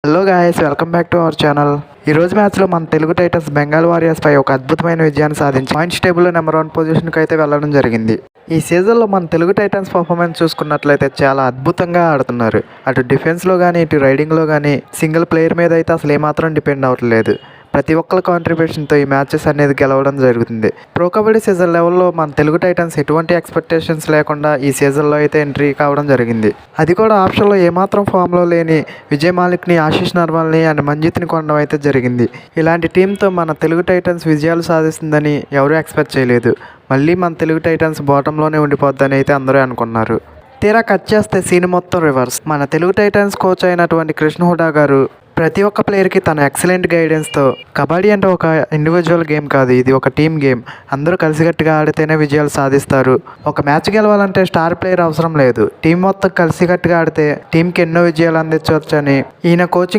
Hello guys, welcome back to our channel. ఈ రోజు మ్యాచ్లో మన తెలుగు టైటన్స్ బెంగాల్ వారియర్స్ పై ఒక అద్భుతమైన విజయాన్ని సాధించి పాయింట్స్ టేబుల్లో నెంబర్ 1 పొజిషన్కి అయితే వెళ్ళడం జరిగింది. ఈ సీజన్లో మన తెలుగు టైటన్స్ పర్ఫార్మెన్స్ చూసుకున్నట్లయితే చాలా అద్భుతంగా ఆడుతున్నారు. అటు డిఫెన్స్లో కానీ ఇటు రైడింగ్లో కానీ సింగిల్ ప్లేయర్ మీద అయితే అసలు ఏమాత్రం డిపెండ్ అవ్వట్లేదు. ప్రతి ఒక్కరి కాంట్రిబ్యూషన్తో ఈ మ్యాచెస్ అనేది గెలవడం జరుగుతుంది. ప్రో కబడ్డీ సీజన్ లెవెల్లో మన తెలుగు టైటన్స్ ఎటువంటి ఎక్స్పెక్టేషన్స్ లేకుండా ఈ సీజన్లో అయితే ఎంట్రీ కావడం జరిగింది. అది కూడా ఆప్షన్లో ఏమాత్రం ఫామ్లో లేని విజయ్ మాలిక్ని, ఆశీష్ నర్వాల్ని అండ్ మంజిత్ని కొనడం అయితే జరిగింది. ఇలాంటి టీంతో మన తెలుగు టైటన్స్ విజయాలు సాధిస్తుందని ఎవరూ ఎక్స్పెక్ట్ చేయలేదు. మళ్ళీ మన తెలుగు టైటన్స్ బాటంలోనే ఉండిపోద్దని అయితే అందరూ అనుకున్నారు. తీరా కట్ చేస్తే సీన్ మొత్తం రివర్స్. మన తెలుగు టైటన్స్ కోచ్ అయినటువంటి కృష్ణ హుడా గారు ప్రతి ఒక్క ప్లేయర్కి తన ఎక్సలెంట్ గైడెన్స్తో కబడ్డీ అంటే ఒక ఇండివిజువల్ గేమ్ కాదు, ఇది ఒక టీమ్ గేమ్. అందరూ కలిసికట్టుగా ఆడితేనే విజయాలు సాధిస్తారు. ఒక మ్యాచ్ గెలవాలంటే స్టార్ ప్లేయర్ అవసరం లేదు, టీం మొత్తం కలిసికట్టుగా ఆడితే టీంకి ఎన్నో విజయాలు అందించవచ్చని ఈయన కోచింగ్